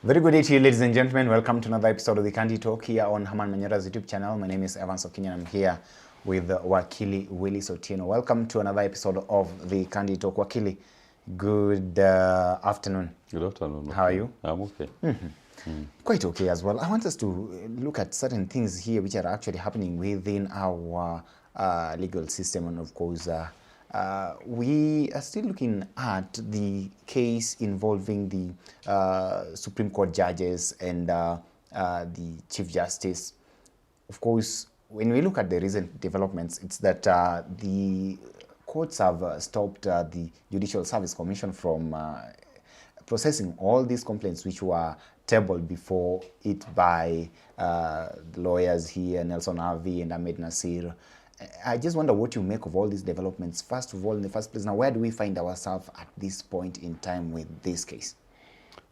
Very good day to you, ladies and gentlemen. Welcome to another episode of the Candy Talk here on Herman Manyora's YouTube channel. My name is Evan Sokinya and I'm here with Wakili Willie Sotieno. Welcome to another episode of the Candy Talk. Wakili, good afternoon. Good afternoon. How are you? I'm okay. Quite okay as well. I want us to look at certain things here which are actually happening within our legal system, and of course we are still looking at the case involving the Supreme Court judges and the Chief Justice. Of course, when we look at the recent developments, it's that the courts have stopped the Judicial Service Commission from processing all these complaints which were tabled before it by the lawyers here, Nelson Harvey and Ahmed Nasir. I just wonder what you make of all these developments. First of all, in the first place, now where do we find ourselves at this point in time with this case?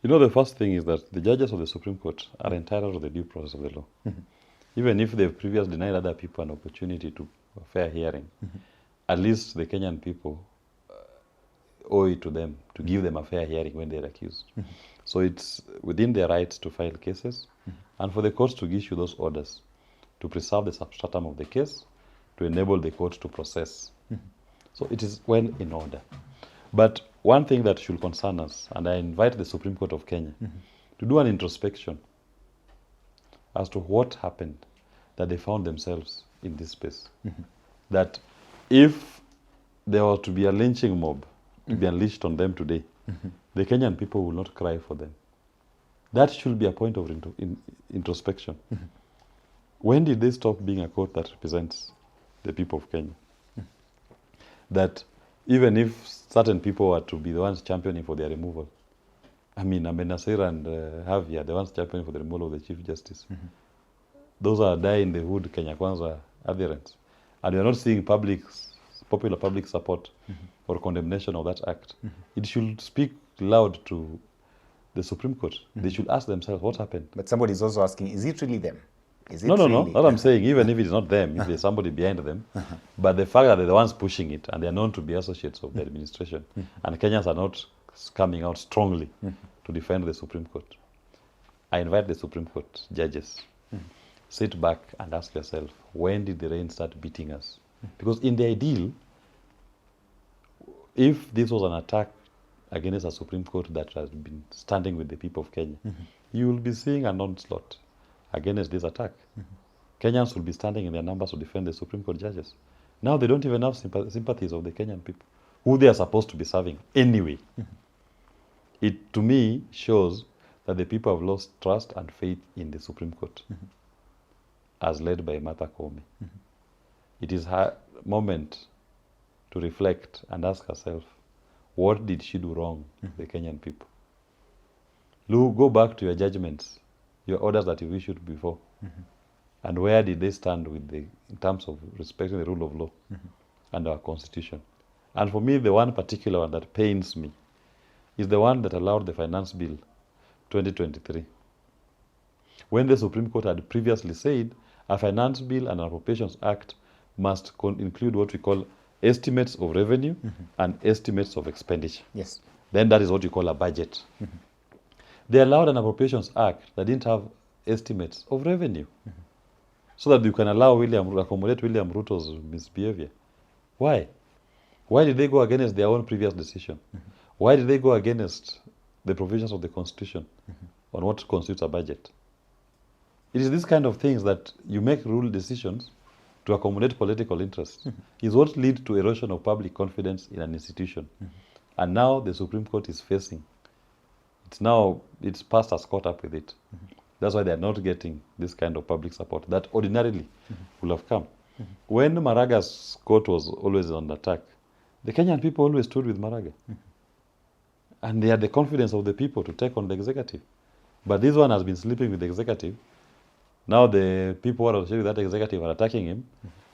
You know, the first thing is that the judges of the Supreme Court are entitled to the due process of the law. Even if they've previously denied other people an opportunity to a fair hearing, at least the Kenyan people owe it to them to give them a fair hearing when they're accused. So it's within their rights to file cases and for the courts to issue those orders to preserve the substratum of the case, to enable the court to process. So it is well in order. But one thing that should concern us, and I invite the Supreme Court of Kenya to do an introspection as to what happened that they found themselves in this space. That if there were to be a lynching mob to be unleashed on them today, the Kenyan people will not cry for them. That should be a point of introspection. When did they stop being a court that represents the people of Kenya? That even if certain people were to be the ones championing for their removal, I mean, Ahmed Nasir and Javier, the ones championing for the removal of the Chief Justice, those are die-in-the-hood Kenya Kwanza adherents. And we are not seeing popular public support or condemnation of that act. It should speak loud to the Supreme Court. They should ask themselves what happened. But somebody is also asking, is it really them? Is it No. really? What I'm saying, even if it is not them, if there's somebody behind them, but the fact that they're the ones pushing it and they're known to be associates of the administration, and Kenyans are not coming out strongly to defend the Supreme Court. I invite the Supreme Court judges, sit back and ask yourself, when did the rain start beating us? Because in the ideal, if this was an attack against a Supreme Court that has been standing with the people of Kenya, you will be seeing an onslaught against this attack. Kenyans will be standing in their numbers to defend the Supreme Court judges. Now they don't even have sympathies of the Kenyan people, who they are supposed to be serving anyway. It, to me, shows that the people have lost trust and faith in the Supreme Court, as led by Martha Koome. It is her moment to reflect and ask herself, what did she do wrong to the Kenyan people? Go back to your judgments, your orders that you've issued before, and where did they stand with in terms of respecting the rule of law and our constitution? And for me, the one particular one that pains me is the one that allowed the Finance Bill 2023. When the Supreme Court had previously said a Finance Bill and an Appropriations Act must include what we call estimates of revenue and estimates of expenditure. Yes. Then that is what you call a budget. They allowed an Appropriations Act that didn't have estimates of revenue, so that you can accommodate William Ruto's misbehavior. Why? Why did they go against their own previous decision? Why did they go against the provisions of the Constitution on what constitutes a budget? It is these kind of things that you make rule decisions to accommodate political interests is what leads to erosion of public confidence in an institution. And now the Supreme Court is facing. Its past has caught up with it. That's why they're not getting this kind of public support that ordinarily would have come. When Maraga's court was always on attack, the Kenyan people always stood with Maraga. And they had the confidence of the people to take on the executive. But this one has been sleeping with the executive. Now the people who are associated with that executive are attacking him.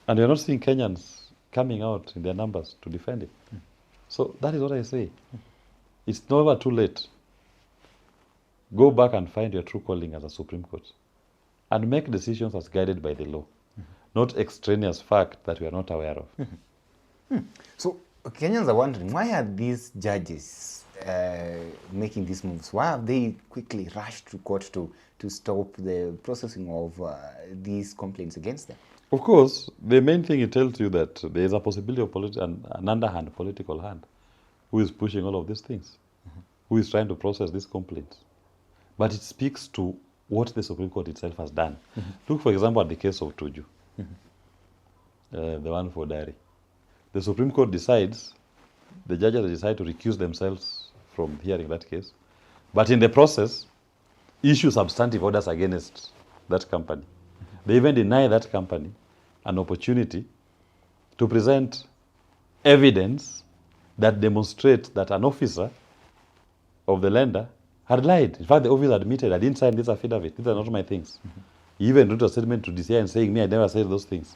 And we're not seeing Kenyans coming out in their numbers to defend him. So that is what I say. It's never too late. Go back and find your true calling as a Supreme Court and make decisions as guided by the law, not extraneous fact that we are not aware of. So Kenyans are wondering, why are these judges making these moves? Why have they quickly rushed to court to stop the processing of these complaints against them? Of course, the main thing it tells you that there is a possibility of an underhand political hand who is pushing all of these things, who is trying to process these complaints. But it speaks to what the Supreme Court itself has done. Look, for example, at the case of Tuju, the one for Dari. The Supreme Court decides, the judges decide to recuse themselves from hearing that case, but in the process, issue substantive orders against that company. They even deny that company an opportunity to present evidence that demonstrates that an officer of the lender had lied. In fact, the officer admitted, I didn't sign this affidavit. These are not my things. He even wrote a statement to DCI and saying, me, I never said those things.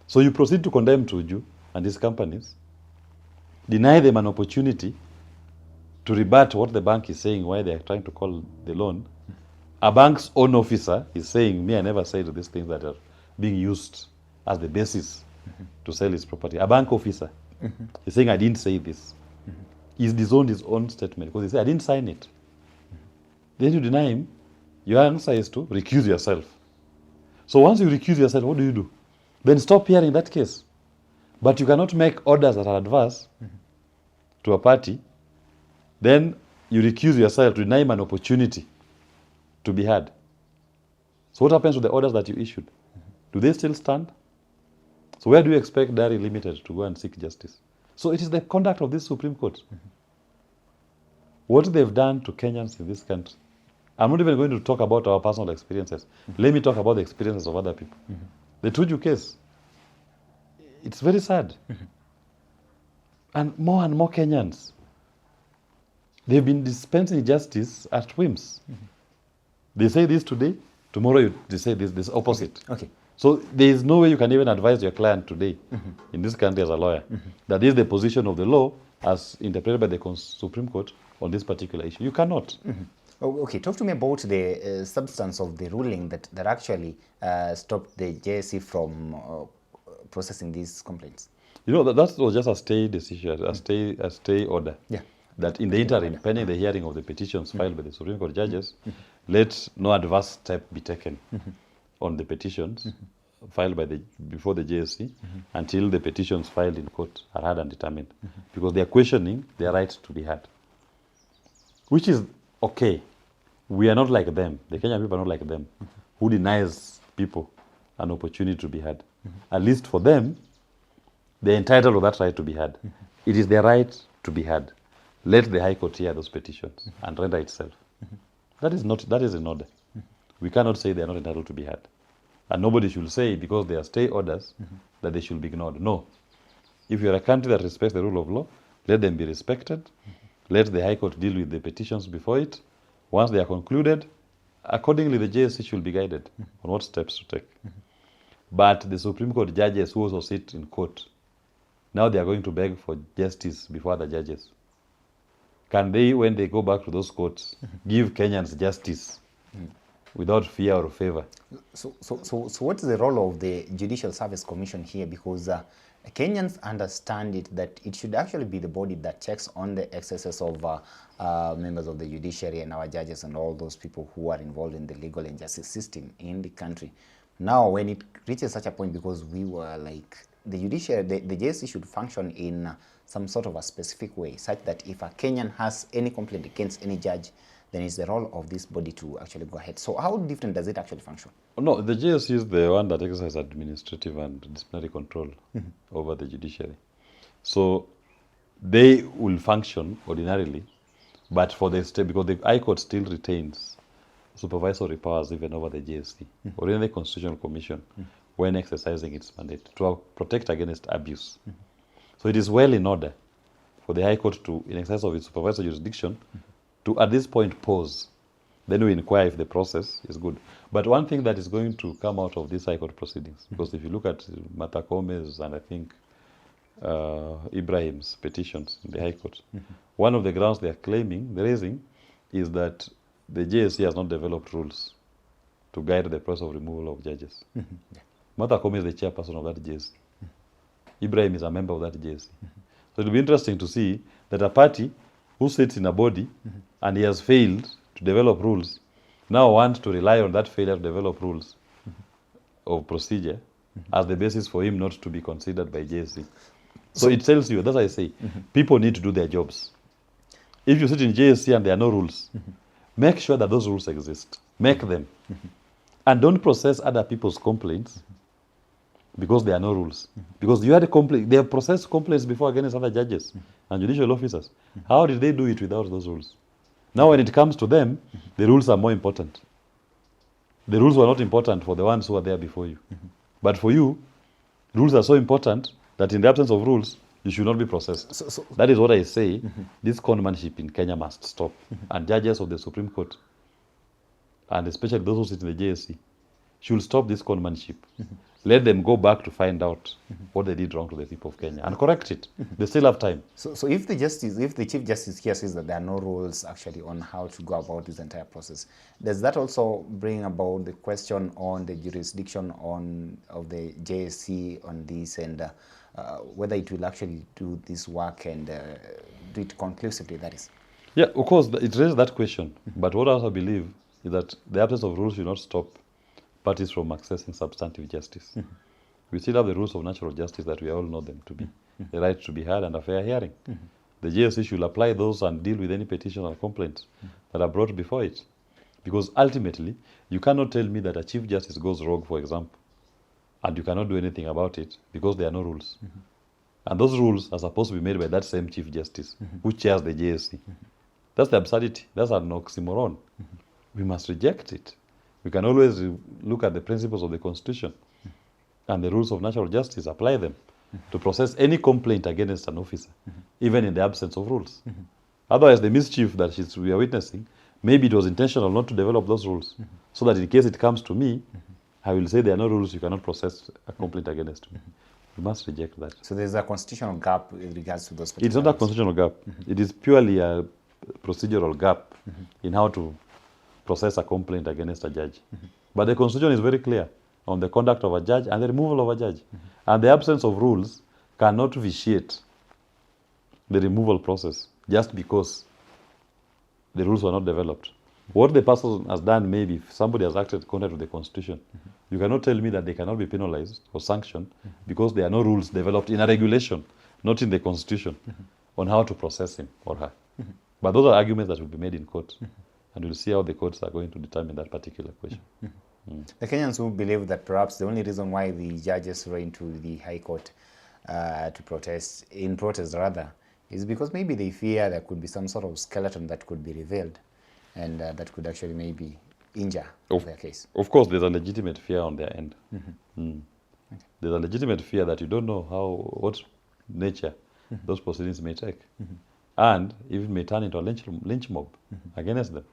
So you proceed to condemn Tuju and his companies, deny them an opportunity to rebut what the bank is saying, why they are trying to call the loan. A bank's own officer is saying, me, I never said these things that are being used as the basis to sell his property. A bank officer is saying, I didn't say this. He's disowned his own statement because he said, I didn't sign it. Then you deny him. Your answer is to recuse yourself. So once you recuse yourself, what do? Then stop hearing that case. But you cannot make orders that are adverse to a party. Then you recuse yourself to deny him an opportunity to be heard. So what happens to the orders that you issued? Do they still stand? So where do you expect Dari Limited to go and seek justice? So it is the conduct of this Supreme Court. What they've done to Kenyans in this country. I'm not even going to talk about our personal experiences. Let me talk about the experiences of other people. The Tuju case, it's very sad. And more Kenyans, they've been dispensing justice at whims. They say this today, tomorrow they say this opposite. Okay. So there is no way you can even advise your client today in this country as a lawyer that is the position of the law as interpreted by the Supreme Court on this particular issue. You cannot. Oh, okay, talk to me about the substance of the ruling that actually stopped the JSC from processing these complaints. You know, that was just a stay decision, a stay order. Yeah. That in the interim, pending the hearing of the petitions filed by the Supreme Court judges, let no adverse step be taken on the petitions filed by before the JSC until the petitions filed in court are heard and determined. Because they are questioning their right to be heard. Which is okay. We are not like them. The Kenyan people are not like them, who denies people an opportunity to be heard. At least for them, they're entitled to that right to be heard. It is their right to be heard. Let the High Court hear those petitions and render itself. That is in order. We cannot say they are not entitled to be heard. And nobody should say, because they are stay orders, that they should be ignored. No. If you are a country that respects the rule of law, let them be respected. Let the High Court deal with the petitions before it. Once they are concluded, accordingly the JSC should be guided on what steps to take. But the Supreme Court judges who also sit in court, now they are going to beg for justice before other judges. Can they, when they go back to those courts, give Kenyans justice without fear or favor? So what is the role of the Judicial Service Commission here? Because Kenyans understand it that it should actually be the body that checks on the excesses of members of the judiciary and our judges and all those people who are involved in the legal and justice system in the country. Now, when it reaches such a point, because we were like, the judiciary, the JSC should function in some sort of a specific way, such that if a Kenyan has any complaint against any judge, then it's the role of this body to actually go ahead. So how different does it actually function? No, the JSC is the one that exercises administrative and disciplinary control over the judiciary. So they will function ordinarily, but for the state, because the High Court still retains supervisory powers even over the JSC or even the Constitutional Commission when exercising its mandate to protect against abuse. So it is well in order for the High Court to, in excess of its supervisory jurisdiction, to at this point pause. Then we inquire if the process is good. But one thing that is going to come out of these High Court proceedings, because if you look at Martha Kome's and I think Ibrahim's petitions in the High Court, one of the grounds they are raising, is that the JSC has not developed rules to guide the process of removal of judges. Martha Kome is the chairperson of that JSC. Ibrahim is a member of that JSC. So it will be interesting to see that a party who sits in a body and he has failed to develop rules, now want to rely on that failure to develop rules of procedure as the basis for him not to be considered by JSC. So it tells you, that's why I say, people need to do their jobs. If you sit in JSC and there are no rules, make sure that those rules exist. Make them. And don't process other people's complaints because there are no rules. Because you had a complaint, they have processed complaints before against other judges and judicial officers. How did they do it without those rules? Now when it comes to them, the rules are more important. The rules were not important for the ones who were there before you. But for you, rules are so important that in the absence of rules, you should not be processed. That is what I say. This conmanship in Kenya must stop. And judges of the Supreme Court, and especially those who sit in the JSC, should stop this conmanship. Let them go back to find out what they did wrong to the people of Kenya and correct it. They still have time. So if the Chief Justice here says that there are no rules actually on how to go about this entire process, does that also bring about the question on the jurisdiction of the JSC on this, and whether it will actually do this work and do it conclusively, that is? Yeah, of course, it raises that question. But what I also believe is that the absence of rules should not stop parties from accessing substantive justice. We still have the rules of natural justice that we all know them to be. The right to be heard and a fair hearing. The JSC should apply those and deal with any petition or complaints that are brought before it. Because ultimately, you cannot tell me that a Chief Justice goes rogue, for example, and you cannot do anything about it because there are no rules. And those rules are supposed to be made by that same Chief Justice who chairs the JSC. That's the absurdity. That's an oxymoron. We must reject it. We can always look at the principles of the Constitution and the rules of natural justice, apply them to process any complaint against an officer, even in the absence of rules. Otherwise, the mischief that we are witnessing, maybe it was intentional not to develop those rules, so that in case it comes to me, I will say there are no rules, you cannot process a complaint against me. We must reject that. So there's a constitutional gap with regards to those particular It's not a constitutional gap. It is purely a procedural gap in how to process a complaint against a judge. But the Constitution is very clear on the conduct of a judge and the removal of a judge. And the absence of rules cannot vitiate the removal process just because the rules were not developed. What the person has done, maybe if somebody has acted contrary to the Constitution, you cannot tell me that they cannot be penalized or sanctioned because there are no rules developed in a regulation, not in the Constitution, on how to process him or her. But those are arguments that will be made in court. And we'll see how the courts are going to determine that particular question. The Kenyans who believe that perhaps the only reason why the judges went to the High Court to protest, is because maybe they fear there could be some sort of skeleton that could be revealed and that could actually maybe injure their case. Of course, there's a legitimate fear on their end. There's a legitimate fear that you don't know what nature those proceedings may take. And even may turn into a lynch mob against them.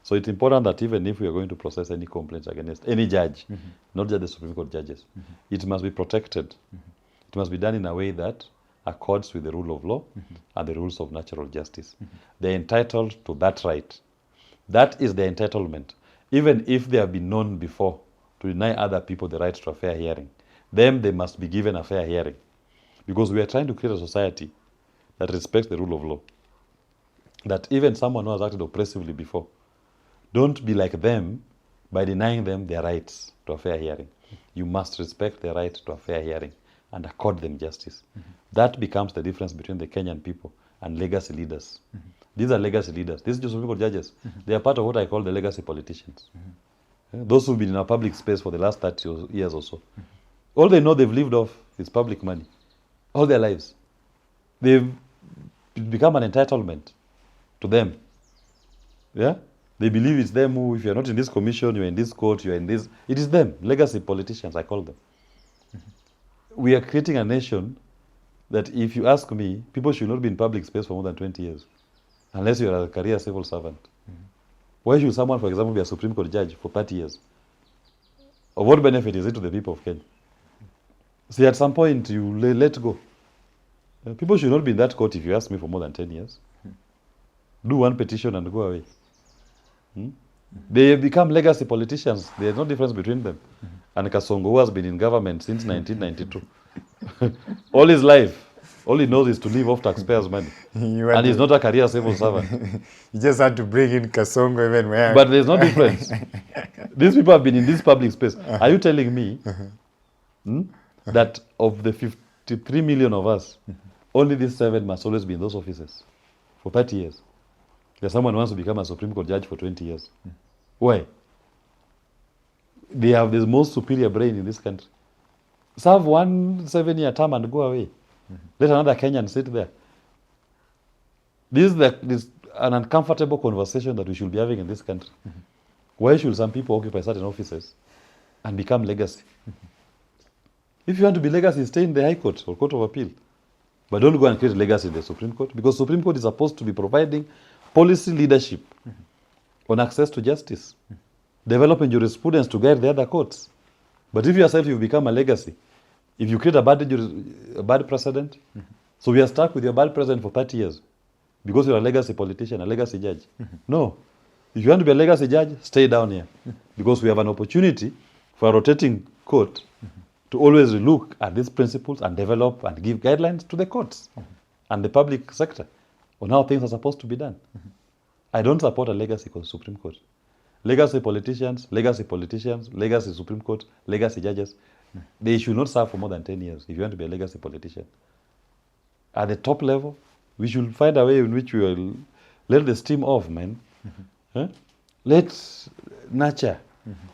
So it's important that even if we are going to process any complaints against any judge, not just the Supreme Court judges, it must be protected. It must be done in a way that accords with the rule of law and the rules of natural justice. They're entitled to that right. That is their entitlement. Even if they have been known before to deny other people the right to a fair hearing, then they must be given a fair hearing. Because we are trying to create a society that respects the rule of law. That even someone who has acted oppressively before, don't be like them by denying them their rights to a fair hearing. You must respect their right to a fair hearing and accord them justice. That becomes the difference between the Kenyan people and legacy leaders. These are legacy leaders. These Supreme Court judges, they are part of what I call the legacy politicians. Those who've been in a public space for the last 30 years or so. All they know they've lived off is public money. All their lives. They've become an entitlement to them. Yeah? They believe it's them who, if you're not in this commission, you're in this court, you're in this. It is them, legacy politicians, I call them. We are creating a nation that, if you ask me, people should not be in public space for more than 20 years, unless you're a career civil servant. Why should someone, for example, be a Supreme Court judge for 30 years? Of what benefit is it to the people of Kenya? See, at some point, you let go. People should not be in that court, if you ask me, for more than 10 years. Do one petition and go away. They become legacy politicians. There's no difference between them. And Kasongo, who has been in government since 1992, all his life, All he knows is to live off taxpayers' money. And he's not a career civil servant. You just had to bring in Kasongo even where... But there's no difference. These people have been in this public space. Are you telling me that of the 53 million of us, only these 7 must always be in those offices for 30 years? There's someone who wants to become a Supreme Court judge for 20 years. Why? They have the most superior brain in this country. Serve 1 7-year term and go away. Let another Kenyan sit there. This is an uncomfortable conversation that we should be having in this country. Why should some people occupy certain offices and become legacy? If you want to be legacy, stay in the High Court or Court of Appeal. But don't go and create legacy in the Supreme Court, because Supreme Court is supposed to be providing policy leadership on access to justice, developing jurisprudence to guide the other courts. But if yourself you become a legacy, if you create a bad precedent, so we are stuck with your bad precedent for 30 years because you're a legacy politician, a legacy judge. No. If you want to be a legacy judge, stay down here, because we have an opportunity for a rotating court to always look at these principles and develop and give guidelines to the courts and the public sector on how things are supposed to be done. I don't support a legacy Supreme Court. Legacy politicians, legacy Supreme Court, legacy judges, they should not serve for more than 10 years if you want to be a legacy politician. At the top level, we should find a way in which we will let the steam off, man. Let's nurture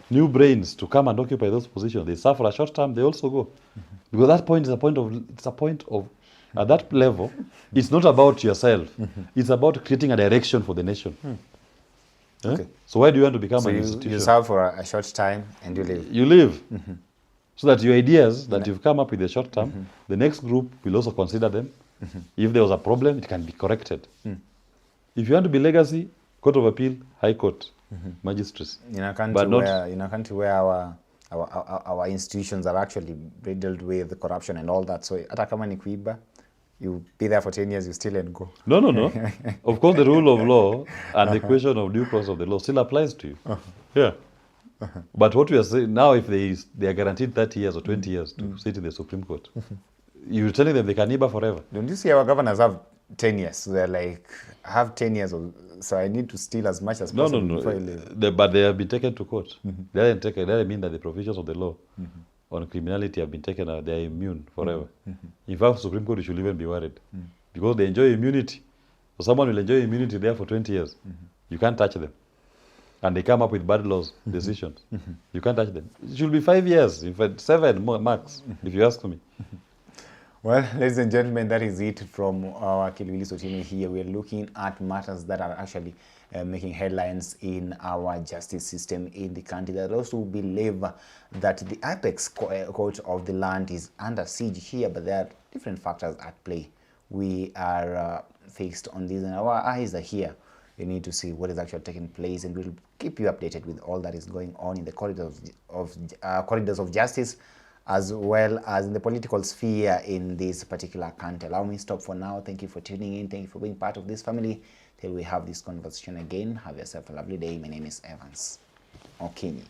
new brains to come and occupy those positions. They serve for a short term, they also go. Because that point is a point of at that level, it's not about yourself. It's about creating a direction for the nation. Okay. So why do you want to become an institution? You serve for a short time and you leave. You leave. So that your ideas that you've come up with the short term, the next group will also consider them. If there was a problem, it can be corrected. If you want to be legacy, Court of Appeal, High Court, magistrates. In a country where our institutions are actually riddled with corruption and all that, so hata kama ni kuiba, you be there for 10 years, you still let go. No. Of course, the rule of law and the question of due process of the law still applies to you. Yeah. But what we are saying now, if they are guaranteed 30 years or 20 years to sit in the Supreme Court, you're telling them they can nibba forever. Don't you see our governors have 10 years? So they're like, I have 10 years, so I need to steal as much as possible. No. But they have been taken to court. That doesn't mean that the provisions of the law on criminality have been taken out. They are immune forever. In fact, Supreme Court should even be worried because they enjoy immunity. So someone will enjoy immunity there for 20 years. You can't touch them. And they come up with bad laws, decisions. You can't touch them. It should be 5 years, in fact 7 max, if you ask me. Well, ladies and gentlemen, that is it from our Kilwili Sotino here. We're looking at matters that are actually making headlines in our justice system in the country. There are those who believe that the apex court of the land is under siege here, but there are different factors at play. We are fixed on this, and our eyes are here. We need to see what is actually taking place, and we'll keep you updated with all that is going on in the corridors of justice, as well as in the political sphere in this particular country. Allow me to stop for now. Thank you for tuning in. Thank you for being part of this family. Till we have this conversation again, have yourself a lovely day. My name is Evans Okinyi.